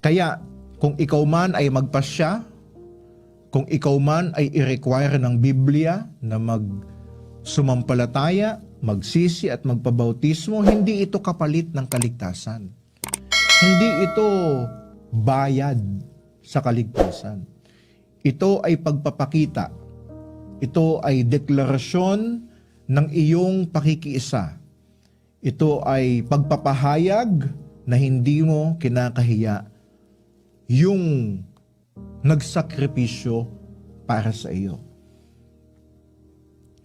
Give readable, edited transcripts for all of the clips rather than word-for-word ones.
Kaya kung ikaw man ay magpasya, kung ikaw man ay i-require ng Biblia na magsumampalataya, magsisi at magpabautismo, hindi ito kapalit ng kaligtasan. Hindi ito bayad sa kaligtasan. Ito ay pagpapakita. Ito ay deklarasyon ng iyong pakikiisa. Ito ay pagpapahayag na hindi mo kinakahiya yung nagsakripisyo para sa iyo.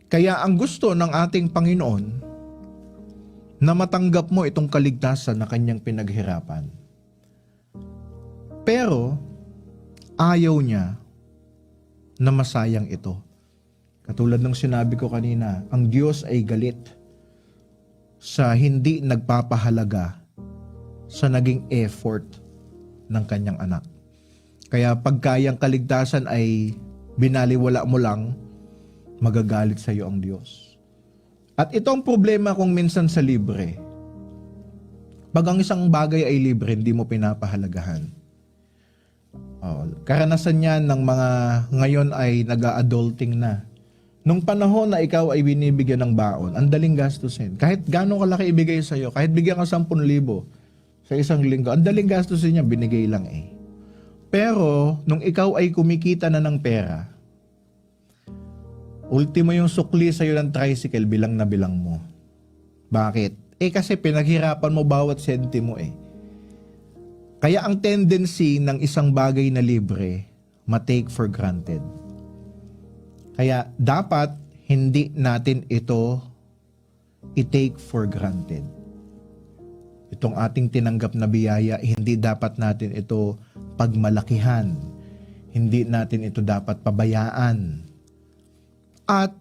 Kaya ang gusto ng ating Panginoon na matanggap mo itong kaligtasan na kanyang pinaghirapan. Pero ayaw niya na masayang ito. Katulad ng sinabi ko kanina, ang Diyos ay galit sa hindi nagpapahalaga sa naging effort ng kanyang anak. Kaya pagkayang kaligtasan ay binaliwala mo lang, magagalit sa iyo ang Diyos. At ito ang problema kung minsan sa libre. Pag ang isang bagay ay libre, hindi mo pinapahalagahan. Karanasan yan ng mga ngayon ay nag-adulting na. Nung panahon na ikaw ay binibigyan ng baon, ang daling gastusin. Kahit gano'ng kalaki ibigay sa iyo, kahit bigyan ka 10,000 sa isang linggo, ang daling gastusin niya, binigay lang eh. Pero, nung ikaw ay kumikita na ng pera, ultimo yung sukli sa iyo ng tricycle, bilang na bilang mo. Bakit? Kasi pinaghirapan mo bawat sentimo eh. Kaya ang tendency ng isang bagay na libre, ma-take for granted. Kaya dapat hindi natin ito i-take for granted. Itong ating tinanggap na biyaya, hindi dapat natin ito pagmalakihan. Hindi natin ito dapat pabayaan. At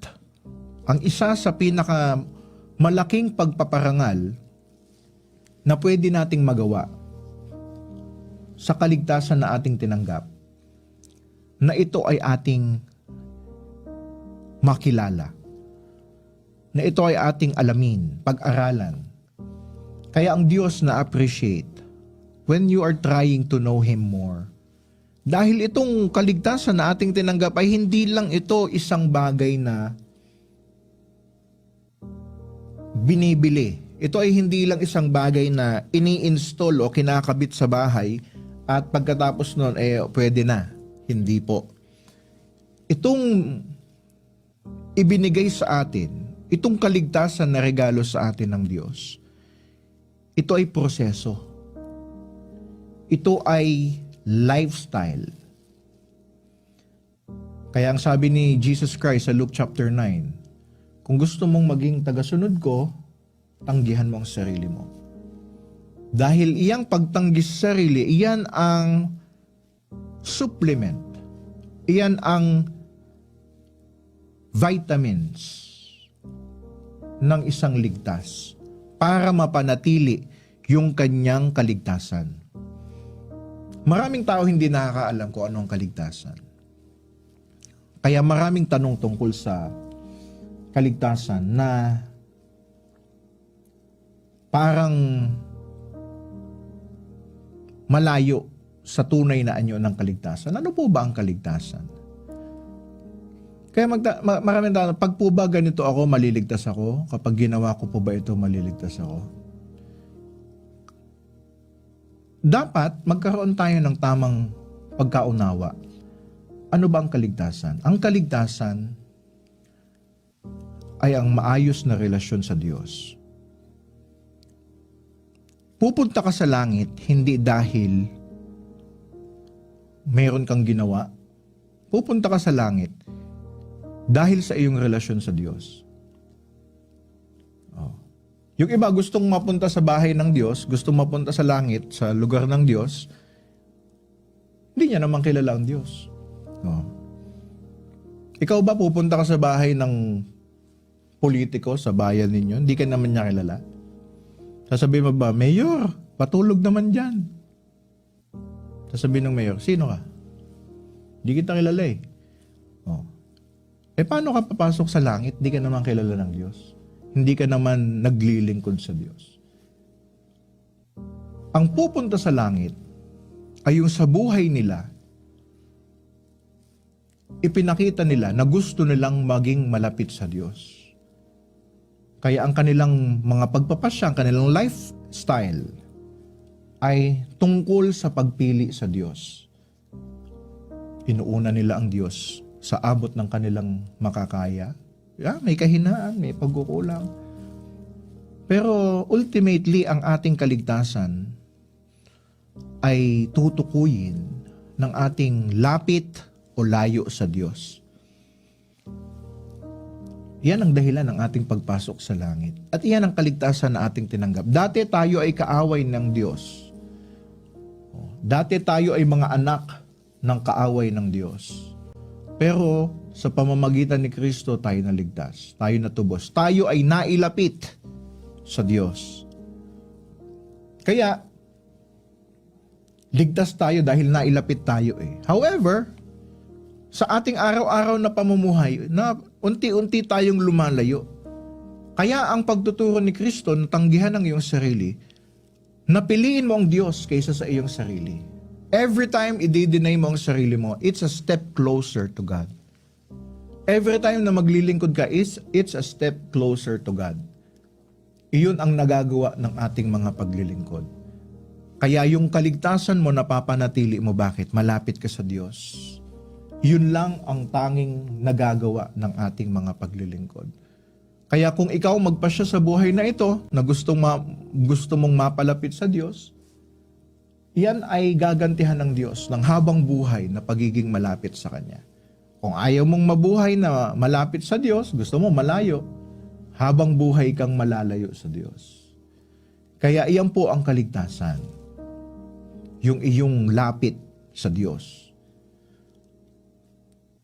ang isa sa pinakamalaking pagpaparangal na pwede nating magawa sa kaligtasan na ating tinanggap, na ito ay ating makilala, na ito ay ating alamin, pag-aralan. Kaya ang Diyos na-appreciate when you are trying to know Him more. Dahil itong kaligtasan na ating tinanggap ay hindi lang ito isang bagay na binibili. Ito ay hindi lang isang bagay na ini-install o kinakabit sa bahay at pagkatapos nun, pwede na. Hindi po. Itong ibinigay sa atin, itong kaligtasan na regalo sa atin ng Diyos, ito ay proseso. Ito ay lifestyle. Kaya ang sabi ni Jesus Christ sa Luke chapter 9, kung gusto mong maging tagasunod ko, tanggihan mo ang sarili mo. Dahil iyang pagtanggi sa sarili, iyan ang supplement. Iyan ang vitamins ng isang ligtas para mapanatili yung kanyang kaligtasan. Maraming tao hindi nakakaalam kung ano ang kaligtasan. Kaya maraming tanong tungkol sa kaligtasan na parang malayo sa tunay na anyo ng kaligtasan. Ano po ba ang kaligtasan? Kaya maraming tanong, pag po ba ganito ako, maliligtas ako? Kapag ginawa ko po ba ito, maliligtas ako? Dapat magkaroon tayo ng tamang pagkaunawa. Ano ba ang kaligtasan? Ang kaligtasan ay ang maayos na relasyon sa Diyos. Pupunta ka sa langit hindi dahil mayroon kang ginawa. Pupunta ka sa langit dahil sa iyong relasyon sa Diyos. Yung iba gustong mapunta sa bahay ng Diyos, gustong mapunta sa langit, sa lugar ng Diyos, hindi niya naman kilala ang Diyos. Ikaw ba pupunta ka sa bahay ng politiko sa bayan ninyo? Hindi ka naman niya kilala. Sasabihin mo ba, Mayor, patulog naman dyan. Sasabihin ng Mayor, sino ka? Hindi kita kilala eh. Paano ka papasok sa langit? Hindi ka naman kilala ng Diyos. Hindi ka naman naglilingkod sa Diyos. Ang pupunta sa langit ay yung sa buhay nila, ipinakita nila na gusto nilang maging malapit sa Diyos. Kaya ang kanilang mga pagpapasya, ang kanilang lifestyle ay tungkol sa pagpili sa Diyos. Inuuna nila ang Diyos sa abot ng kanilang makakaya. May kahinaan, may pagkukulang. Pero ultimately, ang ating kaligtasan ay tutukuyin ng ating lapit o layo sa Diyos. Yan ang dahilan ng ating pagpasok sa langit. At iyan ang kaligtasan na ating tinanggap. Dati tayo ay kaaway ng Diyos. Dati tayo ay mga anak ng kaaway ng Diyos. Pero sa pamamagitan ni Kristo tayo naligtas. Tayo natubos. Tayo ay nailapit sa Diyos. Kaya, ligtas tayo dahil nailapit tayo eh. However, sa ating araw-araw na pamumuhay, na unti-unti tayong lumalayo. Kaya ang pagtuturo ni Kristo na tanggihan ang iyong sarili, napiliin mo ang Diyos kaysa sa iyong sarili. Every time i-deny mo ang sarili mo, it's a step closer to God. Every time na maglilingkod ka, it's a step closer to God. Iyon ang nagagawa ng ating mga paglilingkod. Kaya yung kaligtasan mo napapanatili mo, bakit? Malapit ka sa Diyos. Yun lang ang tanging nagagawa ng ating mga paglilingkod. Kaya kung ikaw magpasya sa buhay na ito, na gusto mong mapalapit sa Diyos, yan ay gagantihan ng Diyos ng habang buhay na pagiging malapit sa Kanya. Kung ayaw mong mabuhay na malapit sa Diyos, gusto mo malayo, habang buhay kang malalayo sa Diyos. Kaya iyan po ang kaligtasan. Yung iyong lapit sa Diyos.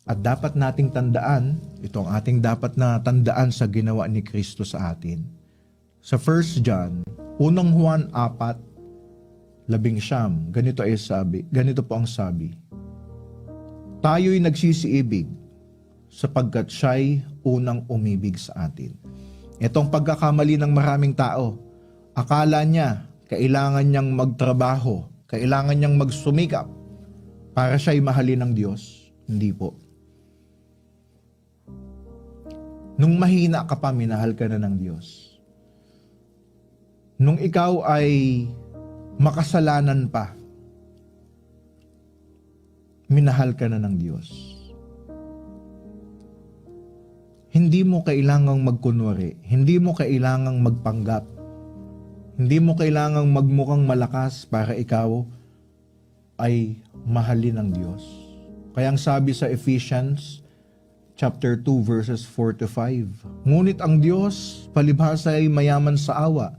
At dapat nating tandaan, ito ang ating dapat na tandaan sa ginawa ni Kristo sa atin. Sa 1 John, 1 Juan 4:19, ganito po ang sabi. Tayo'y nagsisiibig sapagkat siya'y unang umibig sa atin. Itong pagkakamali ng maraming tao, akala niya kailangan niyang magtrabaho, kailangan niyang magsumikap para siya'y mahalin ng Diyos. Hindi po. Nung mahina ka pa, minahal ka na ng Diyos. Nung ikaw ay makasalanan pa, minahal ka na ng Diyos. Hindi mo kailangang magkunwari, hindi mo kailangang magpanggap, hindi mo kailangang magmukhang malakas para ikaw ay mahalin ng Diyos. Kaya ang sabi sa Ephesians chapter 2 verses 4-5, ngunit ang Diyos palibhasa ay mayaman sa awa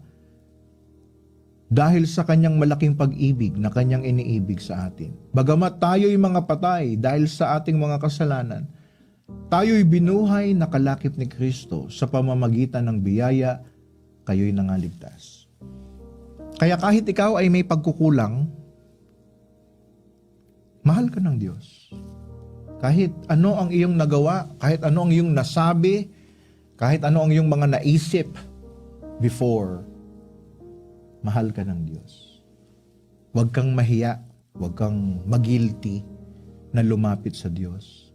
dahil sa kanyang malaking pag-ibig na kanyang iniibig sa atin. Bagamat tayo'y mga patay dahil sa ating mga kasalanan, tayo'y binuhay na kalakip ni Kristo sa pamamagitan ng biyaya, kayo'y nangaligtas. Kaya kahit ikaw ay may pagkukulang, mahal ka ng Diyos. Kahit ano ang iyong nagawa, kahit ano ang iyong nasabi, kahit ano ang iyong mga naisip before, mahal ka ng Diyos. Huwag kang mahiya, huwag kang magilty na lumapit sa Diyos.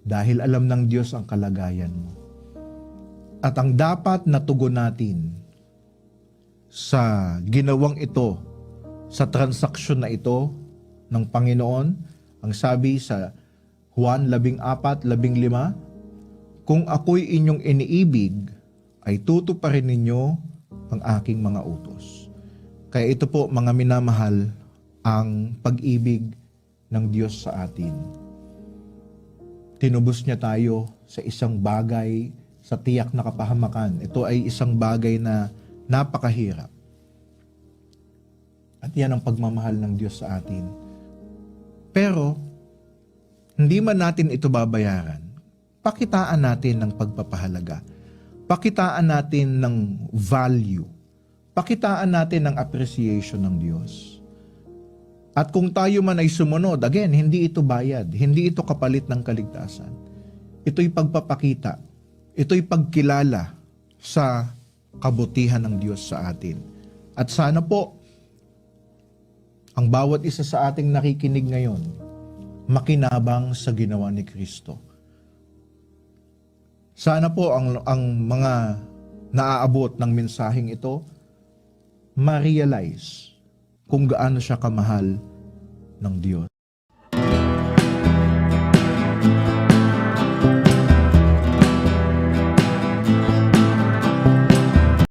Dahil alam ng Diyos ang kalagayan mo. At ang dapat na tugon natin sa ginawang ito, sa transaksyon na ito ng Panginoon, ang sabi sa Juan 14:15, kung ako'y inyong iniibig, ay tutuparin ninyo ang aking mga utos. Kaya ito po, mga minamahal, ang pag-ibig ng Diyos sa atin. Tinubos niya tayo sa isang bagay, sa tiyak na kapahamakan. Ito ay isang bagay na napakahirap. At yan ang pagmamahal ng Diyos sa atin. Pero, hindi man natin ito babayaran, pakitaan natin ng pagpapahalaga. Pakitaan natin ng value. Pakitaan natin ng appreciation ng Diyos. At kung tayo man ay sumunod, again, hindi ito bayad, hindi ito kapalit ng kaligtasan. Ito'y pagpapakita, ito'y pagkilala sa kabutihan ng Diyos sa atin. At sana po, ang bawat isa sa ating nakikinig ngayon, makinabang sa ginawa ni Kristo. Sana po ang mga naaabot ng mensaheng ito, ma-realize kung gaano siya kamahal ng Diyos.